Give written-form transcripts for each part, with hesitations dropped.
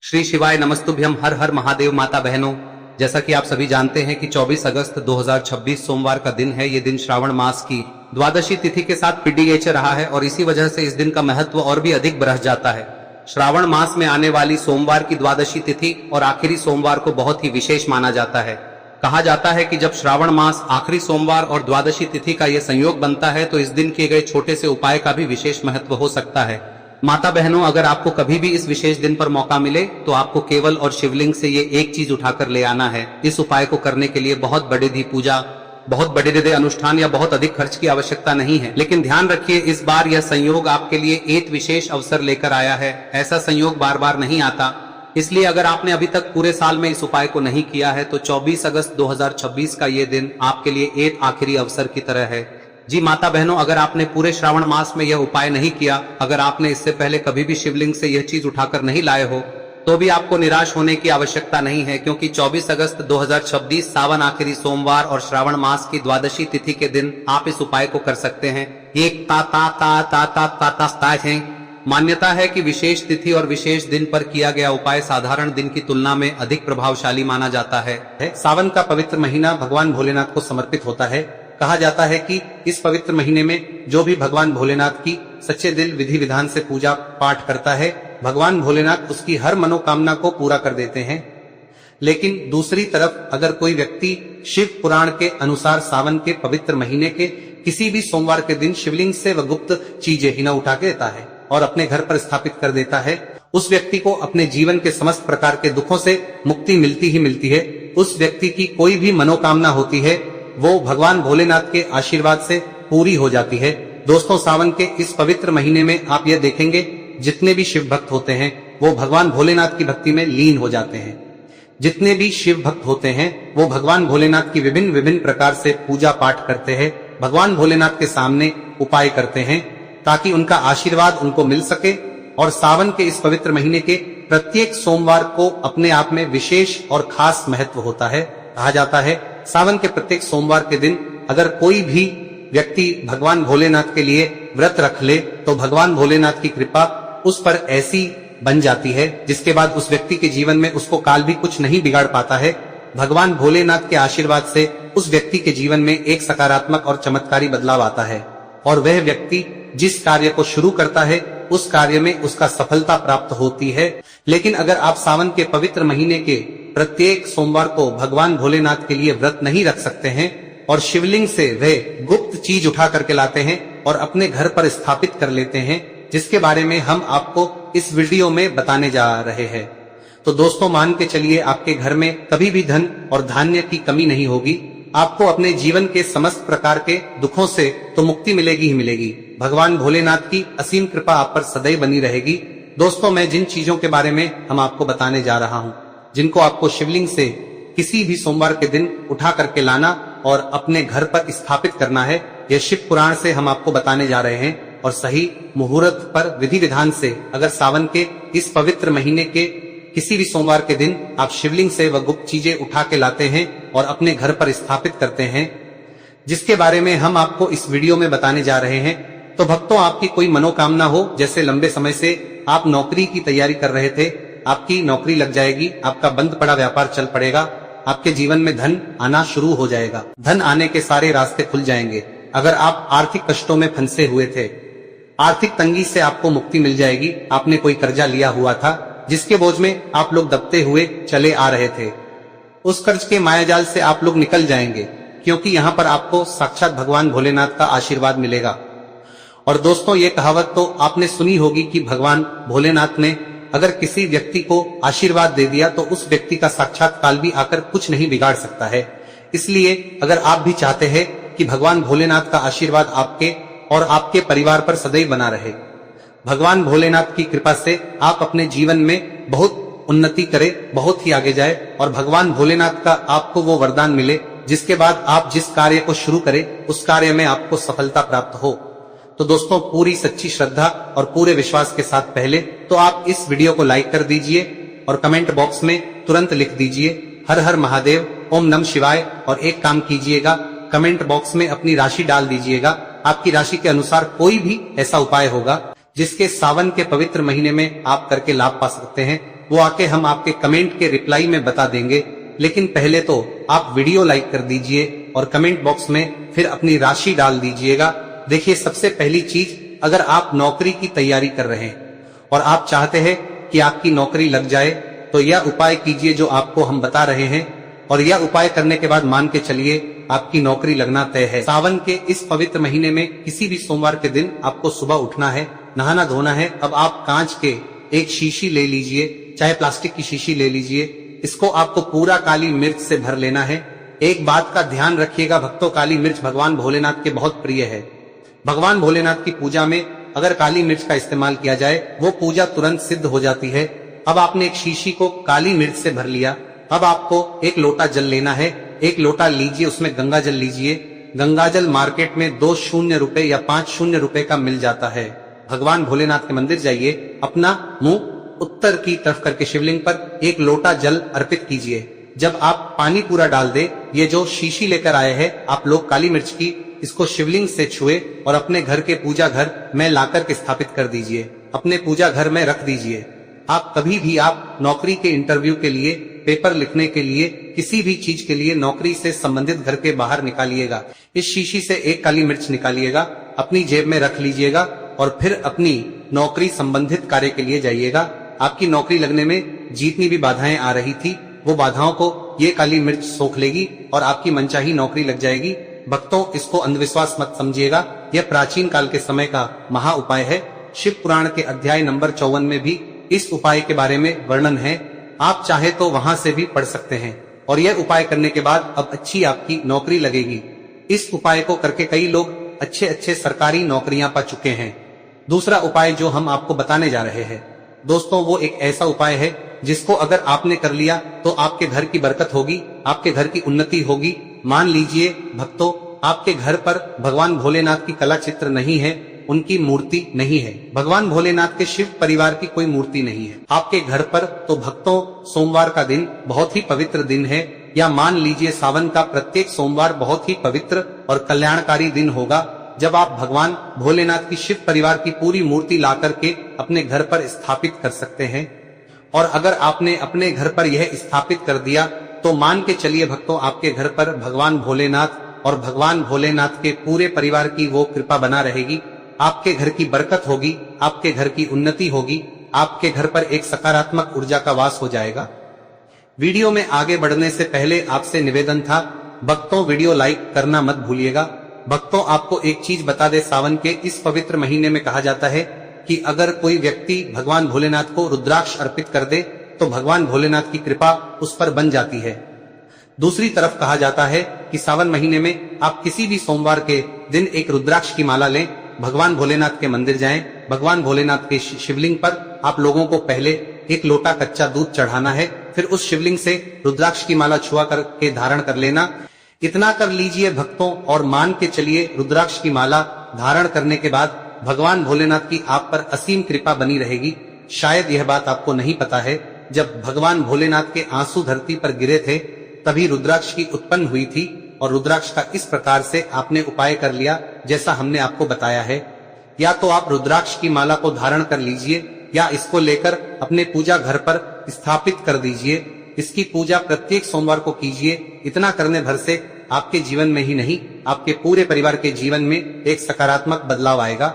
श्री शिवाय नमस्तुभ्यम। हर हर महादेव। माता बहनों, जैसा कि आप सभी जानते हैं कि 24 अगस्त 2026 सोमवार का दिन है। ये दिन श्रावण मास की द्वादशी तिथि के साथ पीडीएच रहा है और इसी वजह से इस दिन का महत्व और भी अधिक बढ़ जाता है। श्रावण मास में आने वाली सोमवार की द्वादशी तिथि और आखिरी सोमवार को बहुत ही विशेष माना जाता है। कहा जाता है कि जब श्रावण मास आखिरी सोमवार और द्वादशी तिथि का यह संयोग बनता है तो इस दिन किए गए छोटे से उपाय का भी विशेष महत्व हो सकता है। माता बहनों, अगर आपको कभी भी इस विशेष दिन पर मौका मिले तो आपको केवल और शिवलिंग से ये एक चीज उठाकर ले आना है। इस उपाय को करने के लिए बहुत बड़ी पूजा, बहुत बड़े अनुष्ठान या बहुत अधिक खर्च की आवश्यकता नहीं है। लेकिन ध्यान रखिए, इस बार यह संयोग आपके लिए एक विशेष अवसर लेकर आया है। ऐसा संयोग बार बार नहीं आता। इसलिए अगर आपने अभी तक पूरे साल में इस उपाय को नहीं किया है तो 24 अगस्त 2026 का ये दिन आपके लिए एक आखिरी अवसर की तरह है। जी माता बहनों, अगर आपने पूरे श्रावण मास में यह उपाय नहीं किया, अगर आपने इससे पहले कभी भी शिवलिंग से यह चीज उठाकर नहीं लाए हो, तो भी आपको निराश होने की आवश्यकता नहीं है, क्योंकि 24 अगस्त 2026 सावन आखिरी सोमवार और श्रावण मास की द्वादशी तिथि के दिन आप इस उपाय को कर सकते हैं। एक ता है। मान्यता है कि विशेष तिथि और विशेष दिन पर किया गया उपाय साधारण दिन की तुलना में अधिक प्रभावशाली माना जाता है। सावन का पवित्र महीना भगवान भोलेनाथ को समर्पित होता है। कहा जाता है कि इस पवित्र महीने में जो भी भगवान भोलेनाथ की सच्चे दिल विधि विधान से पूजा पाठ करता है, भगवान भोलेनाथ उसकी हर मनोकामना को पूरा कर देते हैं। लेकिन दूसरी तरफ अगर कोई व्यक्ति शिव पुराण के अनुसार सावन के पवित्र महीने के किसी भी सोमवार के दिन शिवलिंग से वह गुप्त चीजें ही न उठा के देता है और अपने घर पर स्थापित कर देता है, उस व्यक्ति को अपने जीवन के समस्त प्रकार के दुखों से मुक्ति मिलती ही मिलती है। उस व्यक्ति की कोई भी मनोकामना होती है वो भगवान भोलेनाथ के आशीर्वाद से पूरी हो जाती है। दोस्तों, सावन के इस पवित्र महीने में आप यह देखेंगे जितने भी शिव भक्त होते हैं वो भगवान भोलेनाथ की भक्ति में लीन हो जाते हैं। जितने भी शिव भक्त होते हैं वो भगवान भोलेनाथ की विभिन्न विभिन्न प्रकार से पूजा पाठ करते हैं, भगवान भोलेनाथ के सामने उपाय करते हैं ताकि उनका आशीर्वाद उनको मिल सके। और सावन के इस पवित्र महीने के प्रत्येक सोमवार को अपने आप में विशेष और खास महत्व होता है। कहा जाता है सावन के प्रत्येक सोमवार के दिन अगर कोई भी व्यक्ति भगवान भोलेनाथ के लिए व्रत रख ले तो भगवान भोलेनाथ की कृपा उस पर ऐसी बन जाती है जिसके बाद उस व्यक्ति के जीवन में उसको काल भी कुछ नहीं बिगाड़ पाता है। भगवान भोलेनाथ के आशीर्वाद से उस व्यक्ति के जीवन में एक सकारात्मक और चमत्कारी बदलाव आता है और वह व्यक्ति जिस कार्य को शुरू करता है उस कार्य में उसका सफलता प्राप्त होती है। लेकिन अगर आप सावन के पवित्र महीने के प्रत्येक सोमवार को भगवान भोलेनाथ के लिए व्रत नहीं रख सकते हैं और शिवलिंग से वह गुप्त चीज उठा करके लाते हैं और अपने घर पर स्थापित कर लेते हैं, जिसके बारे में हम आपको इस वीडियो में बताने जा रहे हैं, तो दोस्तों मान के चलिए आपके घर में कभी भी धन और धान्य की कमी नहीं होगी। आपको अपने जीवन के समस्त प्रकार के दुखों से तो मुक्ति मिलेगी ही मिलेगी। भगवान भोलेनाथ की असीम कृपा आप पर सदैव बनी रहेगी। दोस्तों, मैं जिन चीजों के बारे में हम आपको बताने जा रहा हूं, जिनको आपको शिवलिंग से किसी भी सोमवार के दिन उठा करके लाना और अपने घर पर स्थापित करना है, यह शिव पुराण से हम आपको बताने जा रहे हैं। और सही मुहूर्त पर विधि विधान से अगर सावन के इस पवित्र महीने के किसी भी सोमवार के दिन आप शिवलिंग से वह गुप्त चीजें उठा के लाते हैं और अपने घर पर स्थापित करते हैं, जिसके बारे में हम आपको इस वीडियो में बताने जा रहे हैं। तो भक्तों, आपकी कोई मनोकामना हो, जैसे लंबे समय से आप नौकरी की तैयारी कर रहे थे, आपकी नौकरी लग जाएगी, आपका बंद पड़ा व्यापार चल पड़ेगा, आपके जीवन में धन आना शुरू हो जाएगा, धन आने के सारे रास्ते खुल जाएंगे। अगर आप आर्थिक कष्टों में फंसे हुए थे, आर्थिक तंगी से आपको मुक्ति मिल जाएगी। आपने कोई कर्जा लिया हुआ था जिसके बोझ में आप लोग दबते हुए चले आ रहे थे, उस कर्ज के मायाजाल से आप लोग निकल जाएंगे, क्योंकि यहाँ पर आपको साक्षात भगवान भोलेनाथ का आशीर्वाद मिलेगा। और दोस्तों, ये कहावत तो आपने सुनी होगी कि भगवान भोलेनाथ ने अगर किसी व्यक्ति को आशीर्वाद दे दिया तो उस व्यक्ति का साक्षात काल भी आकर कुछ नहीं बिगाड़ सकता है। इसलिए अगर आप भी चाहते हैं कि भगवान भोलेनाथ का आशीर्वाद आपके और आपके परिवार पर सदैव बना रहे, भगवान भोलेनाथ की कृपा से आप अपने जीवन में बहुत उन्नति करें, बहुत ही आगे जाए और भगवान भोलेनाथ का आपको वो वरदान मिले जिसके बाद आप जिस कार्य को शुरू करें उस कार्य में आपको सफलता प्राप्त हो। तो दोस्तों, पूरी सच्ची श्रद्धा और पूरे विश्वास के साथ पहले तो आप इस वीडियो को लाइक कर दीजिए और कमेंट बॉक्स में तुरंत लिख दीजिए हर हर महादेव, ओम नमः शिवाय। और एक काम कीजिएगा, कमेंट बॉक्स में अपनी राशि डाल दीजिएगा। आपकी राशि के अनुसार कोई भी ऐसा उपाय होगा जिसके सावन के पवित्र महीने में आप करके लाभ पा सकते हैं। वो आके हम आपके कमेंट के रिप्लाई में बता देंगे। लेकिन पहले तो आप वीडियो लाइक कर दीजिए और कमेंट बॉक्स में फिर अपनी राशि डाल दीजिएगा। देखिए, सबसे पहली चीज, अगर आप नौकरी की तैयारी कर रहे हैं और आप चाहते हैं कि आपकी नौकरी लग जाए, तो यह उपाय कीजिए जो आपको हम बता रहे हैं, और यह उपाय करने के बाद मान के चलिए आपकी नौकरी लगना तय है। सावन के इस पवित्र महीने में किसी भी सोमवार के दिन आपको सुबह उठना है, नहाना धोना है। अब आप कांच के एक शीशी ले लीजिए, चाहे प्लास्टिक की शीशी ले लीजिए। इसको आपको पूरा काली मिर्च से भर लेना है। एक बात का ध्यान रखिएगा भक्तों, काली मिर्च भगवान भोलेनाथ के बहुत प्रिय है। भगवान भोलेनाथ की पूजा में अगर काली मिर्च का इस्तेमाल किया जाए, वो पूजा तुरंत सिद्ध हो जाती है। अब आपने एक शीशी को काली मिर्च से भर लिया। अब आपको एक लोटा जल लेना है। एक लोटा लीजिए, उसमें गंगा जल लीजिए। गंगा जल मार्केट में 2 शून्य रुपए या 5 शून्य रुपए का मिल जाता है। भगवान भोलेनाथ के मंदिर जाइए, अपना मुंह उत्तर की तरफ करके शिवलिंग पर एक लोटा जल अर्पित कीजिए। जब आप पानी पूरा डाल दे, ये जो शीशी लेकर आए हैं आप लोग काली मिर्च की, इसको शिवलिंग से छुए और अपने घर के पूजा घर में लाकर के स्थापित कर दीजिए। अपने पूजा घर में रख दीजिए। आप कभी भी आप नौकरी के इंटरव्यू के लिए, पेपर लिखने के लिए, किसी भी चीज के लिए नौकरी से संबंधित घर के बाहर निकालिएगा। इस शीशी से एक काली मिर्च निकालिएगा, अपनी जेब में रख लीजिएगा और फिर अपनी नौकरी संबंधित कार्य के लिए जाइएगा। आपकी नौकरी लगने में जितनी भी बाधाएं आ रही थी, वो बाधाओं को ये काली मिर्च सोख लेगी और आपकी मनचाही नौकरी लग जाएगी। भक्तों, इसको अंधविश्वास मत समझिएगा, यह प्राचीन काल के समय का महा उपाय है। शिव पुराण के अध्याय नंबर 54 में भी इस उपाय के बारे में वर्णन है। आप चाहे तो वहां से भी पढ़ सकते हैं। और यह उपाय करने के बाद अब अच्छी आपकी नौकरी लगेगी। इस उपाय को करके कई लोग अच्छे अच्छे सरकारी नौकरियां पा चुके हैं। दूसरा उपाय जो हम आपको बताने जा रहे हैं दोस्तों, वो एक ऐसा उपाय है जिसको अगर आपने कर लिया तो आपके घर की बरकत होगी, आपके घर की उन्नति होगी। मान लीजिए भक्तों, आपके घर पर भगवान भोलेनाथ की कला चित्र नहीं है, उनकी मूर्ति नहीं है, भगवान भोलेनाथ के शिव परिवार की कोई मूर्ति नहीं है आपके घर पर, तो भक्तों सोमवार का दिन बहुत ही पवित्र दिन है। या मान लीजिए सावन का प्रत्येक सोमवार बहुत ही पवित्र और कल्याणकारी दिन होगा, जब आप भगवान भोलेनाथ की शिव परिवार की पूरी मूर्ति ला करके अपने घर पर स्थापित कर सकते हैं। और अगर आपने अपने घर पर यह स्थापित कर दिया तो मान के चलिए भक्तों, आपके घर पर भगवान भोलेनाथ और भगवान भोलेनाथ के पूरे परिवार की वो कृपा बना रहेगी। आपके घर की बरकत होगी, आपके घर की उन्नति होगी, आपके घर पर एक सकारात्मक ऊर्जा का वास हो जाएगा। वीडियो में आगे बढ़ने से पहले आपसे निवेदन था भक्तों, वीडियो लाइक करना मत भूलिएगा। भक्तों, आपको एक चीज बता दे, सावन के इस पवित्र महीने में कहा जाता है कि अगर कोई व्यक्ति भगवान भोलेनाथ को रुद्राक्ष अर्पित कर दे तो भगवान भोलेनाथ की कृपा उस पर बन जाती है। दूसरी तरफ कहा जाता है कि सावन महीने में आप किसी भी सोमवार के दिन एक रुद्राक्ष की माला लें, भगवान भोलेनाथ के मंदिर जाएं, भगवान भोलेनाथ के शिवलिंग पर आप लोगों को पहले एक लोटा कच्चा दूध चढ़ाना है, फिर उस शिवलिंग से रुद्राक्ष की माला छुआ करके धारण कर लेना। इतना कर लीजिए भक्तों, और मान के चलिए रुद्राक्ष की माला धारण करने के बाद भगवान भोलेनाथ की आप पर असीम कृपा बनी रहेगी। शायद यह बात आपको नहीं पता है, जब भगवान भोलेनाथ के आंसू धरती पर गिरे थे तभी रुद्राक्ष की उत्पन्न हुई थी, और रुद्राक्ष का इस प्रकार से आपने उपाय कर लिया जैसा हमने आपको बताया है। या तो आप रुद्राक्ष की माला को धारण कर लीजिए या इसको लेकर अपने पूजा घर पर स्थापित कर दीजिए। इसकी पूजा प्रत्येक सोमवार को कीजिए। इतना करने भर से आपके जीवन में ही नहीं, आपके पूरे परिवार के जीवन में एक सकारात्मक बदलाव आएगा।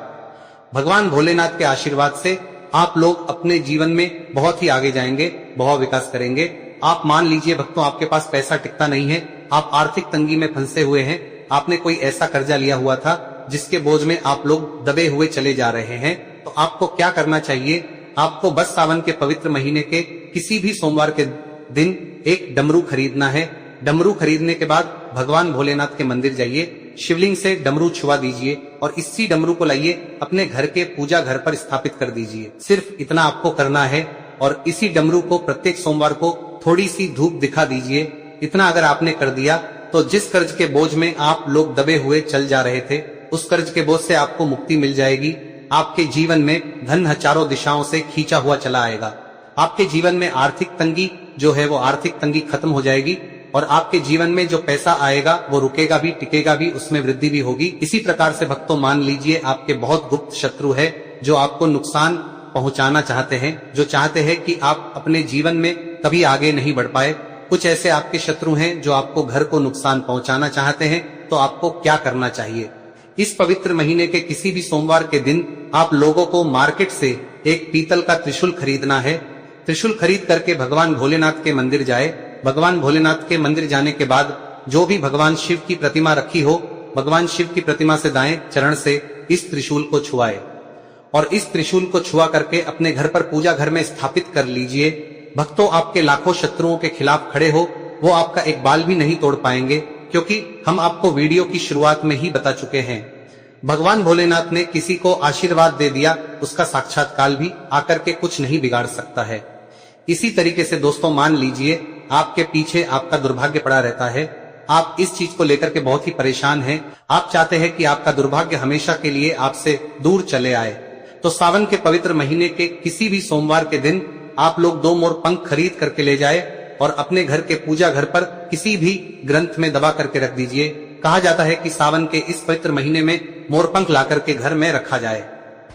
भगवान भोलेनाथ के आशीर्वाद से आप लोग अपने जीवन में बहुत ही आगे जाएंगे, बहुत विकास करेंगे। आप मान लीजिए भक्तों, आपके पास पैसा टिकता नहीं है, आप आर्थिक तंगी में फंसे हुए हैं, आपने कोई ऐसा कर्जा लिया हुआ था जिसके बोझ में आप लोग दबे हुए चले जा रहे हैं, तो आपको क्या करना चाहिए? आपको बस सावन के पवित्र महीने के किसी भी सोमवार के दिन एक डमरू खरीदना है। डमरू खरीदने के बाद भगवान भोलेनाथ के मंदिर जाइए, शिवलिंग से डमरू छुआ दीजिए और इसी डमरू को लाइए अपने घर के पूजा घर पर स्थापित कर दीजिए। सिर्फ इतना आपको करना है, और इसी डमरू को प्रत्येक सोमवार को थोड़ी सी धूप दिखा दीजिए। इतना अगर आपने कर दिया तो जिस कर्ज के बोझ में आप लोग दबे हुए चल जा रहे थे, उस कर्ज के बोझ से आपको मुक्ति मिल जाएगी। आपके जीवन में धन चारों दिशाओं से खींचा हुआ चला आएगा। आपके जीवन में आर्थिक तंगी जो है वो आर्थिक तंगी खत्म हो जाएगी, और आपके जीवन में जो पैसा आएगा वो रुकेगा भी, टिकेगा भी, उसमें वृद्धि भी होगी। इसी प्रकार से भक्तों मान लीजिए आपके बहुत गुप्त शत्रु है जो आपको नुकसान पहुंचाना चाहते हैं, जो चाहते हैं कि आप अपने जीवन में कभी आगे नहीं बढ़ पाए। कुछ ऐसे आपके शत्रु हैं जो आपको घर को नुकसान पहुंचाना चाहते हैं, तो आपको क्या करना चाहिए? इस पवित्र महीने के किसी भी सोमवार के दिन आप लोगों को मार्केट से एक पीतल का त्रिशूल खरीदना है। त्रिशूल खरीद करके भगवान भोलेनाथ के मंदिर जाए। भगवान भोलेनाथ के मंदिर जाने के बाद जो भी भगवान शिव की प्रतिमा रखी हो, भगवान शिव की प्रतिमा से दाएं चरण से इस त्रिशूल को छुआए और इस त्रिशूल को छुआ करके अपने घर पर पूजा घर में स्थापित कर लीजिए। भक्तों, आपके लाखों शत्रुओं के खिलाफ खड़े हो, वो आपका एक बाल भी नहीं तोड़ पाएंगे, क्योंकि हम आपको वीडियो की शुरुआत में ही बता चुके हैं। भगवान भोलेनाथ ने किसी को आशीर्वाद दे दिया, उसका साक्षात काल भी आकर के कुछ नहीं बिगाड़ सकता है। इसी तरीके से दोस्तों, मान लीजिए आपके पीछे आपका दुर्भाग्य पड़ा रहता है, आप इस चीज को लेकर के बहुत ही परेशान हैं, आप चाहते हैं कि आपका दुर्भाग्य हमेशा के लिए आपसे दूर चले आए, तो सावन के पवित्र महीने के किसी भी सोमवार के दिन आप लोग 2 मोर पंख खरीद करके ले जाए और अपने घर के पूजा घर पर किसी भी ग्रंथ में दबा करके रख दीजिए। कहा जाता है कि सावन के इस पवित्र महीने में मोरपंख ला करके घर में रखा जाए,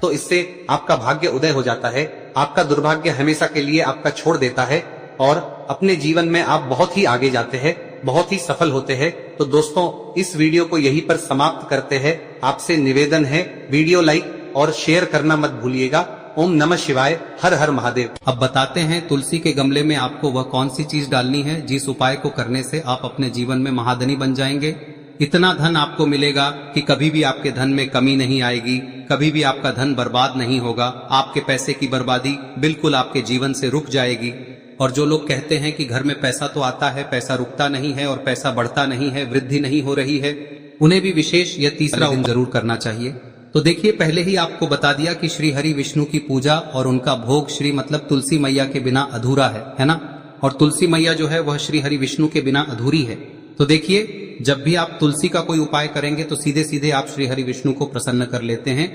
तो इससे आपका भाग्य उदय हो जाता है, आपका दुर्भाग्य हमेशा के लिए आपका छोड़ देता है और अपने जीवन में आप बहुत ही आगे जाते हैं, बहुत ही सफल होते हैं। तो दोस्तों, इस वीडियो को यहीं पर समाप्त करते हैं। आपसे निवेदन है, वीडियो लाइक और शेयर करना मत भूलिएगा। ओम नमः शिवाय, हर हर महादेव। अब बताते हैं तुलसी के गमले में आपको वह कौन सी चीज डालनी है जिस उपाय को करने से आप अपने जीवन में महाधनी बन जाएंगे। इतना धन आपको मिलेगा कि कभी भी आपके धन में कमी नहीं आएगी, कभी भी आपका धन बर्बाद नहीं होगा, आपके पैसे की बर्बादी बिल्कुल आपके जीवन से रुक जाएगी। और जो लोग कहते हैं कि घर में पैसा तो आता है, पैसा रुकता नहीं है और पैसा बढ़ता नहीं है, वृद्धि नहीं हो रही है, उन्हें भी विशेष यह तीसरा दिन जरूर करना चाहिए। तो देखिए, पहले ही आपको बता दिया कि श्री हरि विष्णु की पूजा और उनका भोग श्री मतलब तुलसी मैया के बिना अधूरा है ना। और तुलसी मैया जो है वह श्री हरि विष्णु के बिना अधूरी है। तो देखिए, जब भी आप तुलसी का कोई उपाय करेंगे तो सीधे सीधे आप श्री हरि विष्णु को प्रसन्न कर लेते हैं।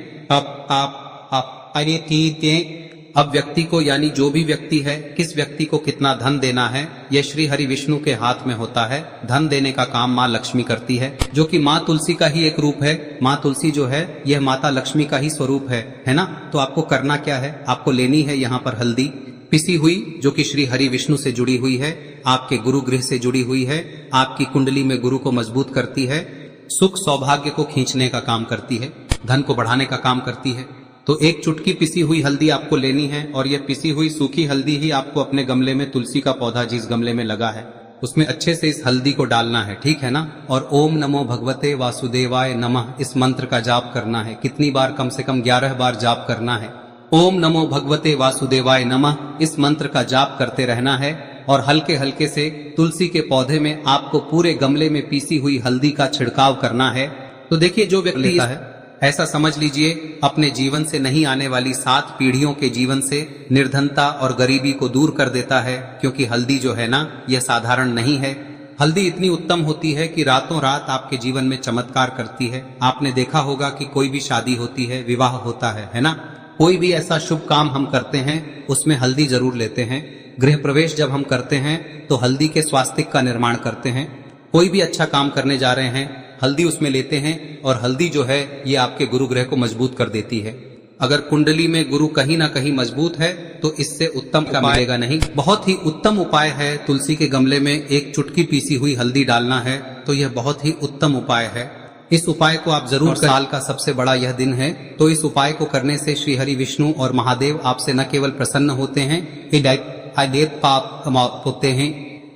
अब व्यक्ति को, यानी जो भी व्यक्ति है, किस व्यक्ति को कितना धन देना है, यह श्री हरि विष्णु के हाथ में होता है। धन देने का काम माँ लक्ष्मी करती है, जो कि माँ तुलसी का ही एक रूप है। माँ तुलसी जो है यह माता लक्ष्मी का ही स्वरूप है ना। तो आपको करना क्या है, आपको लेनी है यहाँ पर हल्दी पिसी हुई, जो कि श्री हरि विष्णु से जुड़ी हुई है, आपके गुरु गृह से जुड़ी हुई है, आपकी कुंडली में गुरु को मजबूत करती है, सुख सौभाग्य को खींचने का काम करती है, धन को बढ़ाने का काम करती है। तो एक चुटकी पिसी हुई हल्दी आपको लेनी है और यह पिसी हुई सूखी हल्दी ही आपको अपने गमले में, तुलसी का पौधा जिस गमले में लगा है उसमें अच्छे से इस हल्दी को डालना है, ठीक है ना। और ओम नमो भगवते वासुदेवाय नमः इस मंत्र का जाप करना है। कितनी बार? कम से कम 11 बार जाप करना है। ओम नमो भगवते वासुदेवाय नमः इस मंत्र का जाप करते रहना है और हल्के हल्के से तुलसी के पौधे में आपको पूरे गमले में पीसी हुई हल्दी का छिड़काव करना है। तो देखिए, जो व्यक्ति लेता है, ऐसा समझ लीजिए अपने जीवन से नहीं आने वाली 7 पीढ़ियों के जीवन से निर्धनता और गरीबी को दूर कर देता है। क्योंकि हल्दी जो है ना, यह साधारण नहीं है। हल्दी इतनी उत्तम होती है कि रातों रात आपके जीवन में चमत्कार करती है। आपने देखा होगा कि कोई भी शादी होती है, विवाह होता है ना, कोई भी ऐसा शुभ काम हम करते हैं उसमें हल्दी जरूर लेते हैं। गृह प्रवेश जब हम करते हैं तो हल्दी के स्वास्तिक का निर्माण करते हैं। कोई भी अच्छा काम करने जा रहे हैं, हल्दी उसमें लेते हैं और हल्दी जो है ये आपके गुरु ग्रह को मजबूत कर देती है। अगर कुंडली में गुरु कहीं ना कहीं मजबूत है तो इससे उत्तम का मिलेगा नहीं। बहुत ही उत्तम उपाय है, तुलसी के गमले में एक चुटकी पीसी हुई हल्दी डालना है, तो यह बहुत ही उत्तम उपाय है। इस उपाय को आप जरूर, साल का सबसे बड़ा यह दिन है, तो इस उपाय को करने से श्री हरि विष्णु और महादेव आपसे न केवल प्रसन्न होते हैं, पाप होते हैं,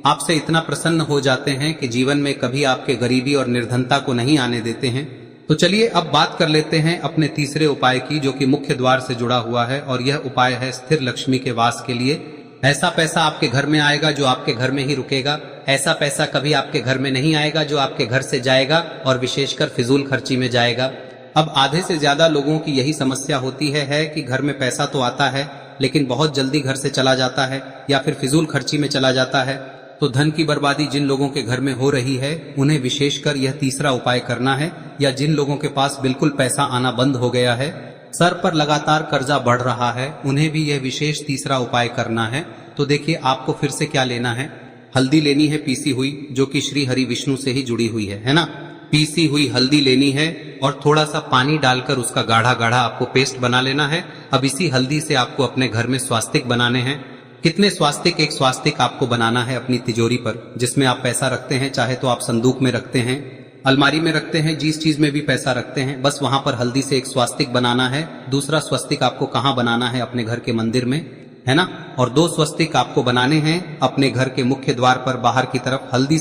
आपसे इतना प्रसन्न हो जाते हैं कि जीवन में कभी आपके गरीबी और निर्धनता को नहीं आने देते हैं। तो चलिए अब बात कर लेते हैं अपने तीसरे उपाय की, जो कि मुख्य द्वार से जुड़ा हुआ है और यह उपाय है स्थिर लक्ष्मी के वास के लिए। ऐसा पैसा आपके घर में आएगा जो आपके घर में ही रुकेगा। ऐसा पैसा कभी आपके घर में नहीं आएगा जो आपके घर से जाएगा और विशेषकर फिजूल खर्ची में जाएगा। अब आधे से ज्यादा लोगों की यही समस्या होती है कि घर में पैसा तो आता है लेकिन बहुत जल्दी घर से चला जाता है या फिर फिजूल खर्ची में चला जाता है। तो धन की बर्बादी जिन लोगों के घर में हो रही है उन्हें विशेषकर यह तीसरा उपाय करना है, या जिन लोगों के पास बिल्कुल पैसा आना बंद हो गया है, सर पर लगातार कर्जा बढ़ रहा है, उन्हें भी यह विशेष तीसरा उपाय करना है। तो देखिए आपको फिर से क्या लेना है, हल्दी लेनी है पीसी हुई, जो कि श्री हरि विष्णु से ही जुड़ी हुई है ना। पीसी हुई हल्दी लेनी है और थोड़ा सा पानी डालकर उसका गाढ़ा गाढ़ा आपको पेस्ट बना लेना है। अब इसी हल्दी से आपको अपने घर में स्वास्तिक बनाने हैं। कितने स्वास्तिक? एक स्वास्तिक आपको बनाना है अपनी तिजोरी पर, जिसमें आप पैसा रखते हैं, चाहे तो आप संदूक में रखते हैं, अलमारी में रखते हैं, जिस चीज में भी पैसा रखते हैं, बस वहां पर हल्दी से एक स्वास्तिक बनाना है। दूसरा स्वस्तिक आपको कहाँ बनाना है? अपने घर के मंदिर में, है ना। और 2 स्वस्तिक आपको बनाने हैं अपने घर के मुख्य द्वार पर बाहर की तरफ। हल्दी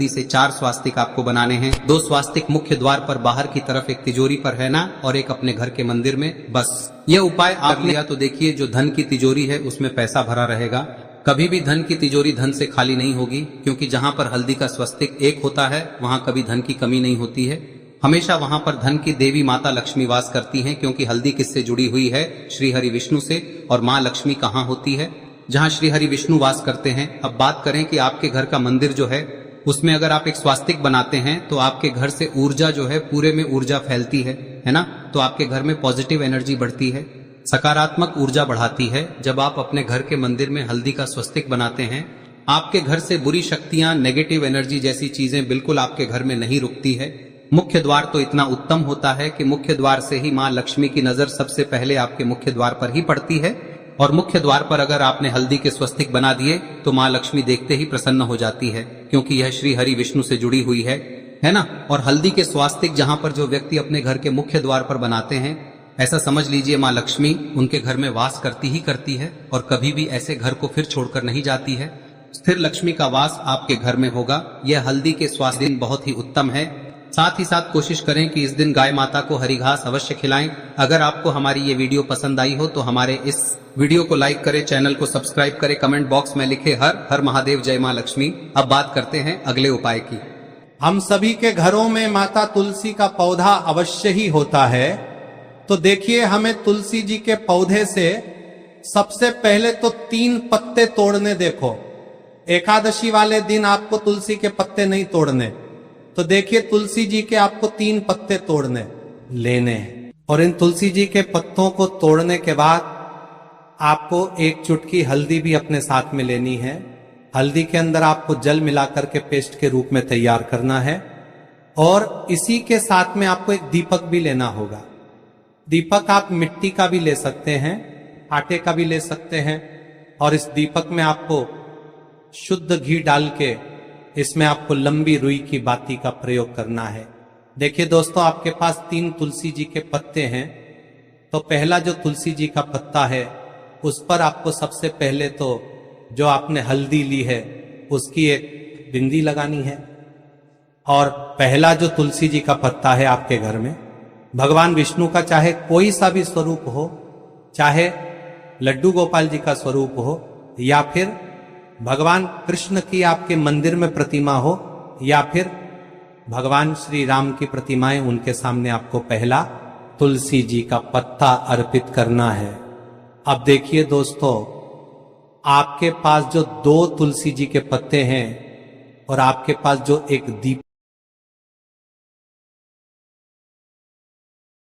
से 4 स्वास्तिक आपको बनाने हैं। 2 स्वास्तिक मुख्य द्वार पर बाहर की तरफ, एक तिजोरी पर, है ना, और एक अपने घर के मंदिर में। बस यह उपाय आप लिया तो देखिए, जो धन की तिजोरी है उसमें पैसा भरा रहेगा। कभी भी धन की तिजोरी धन से खाली नहीं होगी, क्योंकि जहां पर हल्दी का स्वस्तिक एक होता है वहां कभी धन की कमी नहीं होती है। हमेशा वहां पर धन की देवी माता लक्ष्मी वास करती हैं, क्योंकि हल्दी किससे जुड़ी हुई है? श्री हरि विष्णु से। और माँ लक्ष्मी कहाँ होती है? जहां श्री हरि विष्णु वास करते हैं। अब बात करें कि आपके घर का मंदिर जो है उसमें अगर आप एक स्वास्तिक बनाते हैं तो आपके घर से ऊर्जा जो है, पूरे में ऊर्जा फैलती है ना। तो आपके घर में पॉजिटिव एनर्जी बढ़ती है, सकारात्मक ऊर्जा बढ़ाती है। जब आप अपने घर के मंदिर में हल्दी का स्वस्तिक बनाते हैं, आपके घर से बुरी शक्तियां, नेगेटिव एनर्जी जैसी चीजें बिल्कुल आपके घर में नहीं रुकती है। मुख्य द्वार तो इतना उत्तम होता है कि मुख्य द्वार से ही माँ लक्ष्मी की नजर सबसे पहले आपके मुख्य द्वार पर ही पड़ती है। और मुख्य द्वार पर अगर आपने हल्दी के स्वस्तिक बना दिए तो माँ लक्ष्मी देखते ही प्रसन्न हो जाती है, क्योंकि यह श्री हरि विष्णु से जुड़ी हुई है ना। और हल्दी के स्वास्तिक जहां पर जो व्यक्ति अपने घर के मुख्य द्वार पर बनाते हैं, ऐसा समझ लीजिए माँ लक्ष्मी उनके घर में वास करती ही करती है और कभी भी ऐसे घर को फिर छोड़कर नहीं जाती है। स्थिर लक्ष्मी का वास आपके घर में होगा। यह हल्दी के स्वास्थ्य दिन बहुत ही उत्तम है। साथ ही साथ कोशिश करें कि इस दिन गाय माता को हरी घास अवश्य खिलाएं। अगर आपको हमारी ये वीडियो पसंद आई हो तो हमारे इस वीडियो को लाइक करें, चैनल को सब्सक्राइब करें, कमेंट बॉक्स में लिखे हर हर महादेव, जय माँ लक्ष्मी। अब बात करते हैं अगले उपाय की। हम सभी के घरों में माता तुलसी का पौधा अवश्य ही होता है। तो देखिए, हमें तुलसी जी के पौधे से सबसे पहले तो 3 पत्ते तोड़ने। देखो, एकादशी वाले दिन आपको तुलसी के पत्ते नहीं तोड़ने। तो देखिए, तुलसी जी के आपको 3 पत्ते तोड़ने लेने हैं। और इन तुलसी जी के पत्तों को तोड़ने के बाद आपको 1 चुटकी हल्दी भी अपने साथ में लेनी है। हल्दी के अंदर आपको जल मिलाकर के पेस्ट के रूप में तैयार करना है। और इसी के साथ में आपको एक दीपक भी लेना होगा। दीपक आप मिट्टी का भी ले सकते हैं, आटे का भी ले सकते हैं। और इस दीपक में आपको शुद्ध घी डाल के इसमें आपको लंबी रुई की बाती का प्रयोग करना है। देखिए दोस्तों, आपके पास 3 तुलसी जी के पत्ते हैं। तो पहला जो तुलसी जी का पत्ता है उस पर आपको सबसे पहले तो जो आपने हल्दी ली है उसकी एक बिंदी लगानी है। और पहला जो तुलसी जी का पत्ता है आपके घर में, भगवान विष्णु का चाहे कोई सा भी स्वरूप हो, चाहे लड्डू गोपाल जी का स्वरूप हो, या फिर भगवान कृष्ण की आपके मंदिर में प्रतिमा हो, या फिर भगवान श्री राम की प्रतिमाएं, उनके सामने आपको पहला तुलसी जी का पत्ता अर्पित करना है। अब देखिए दोस्तों, आपके पास जो 2 तुलसी जी के पत्ते हैं और आपके पास जो एक दीप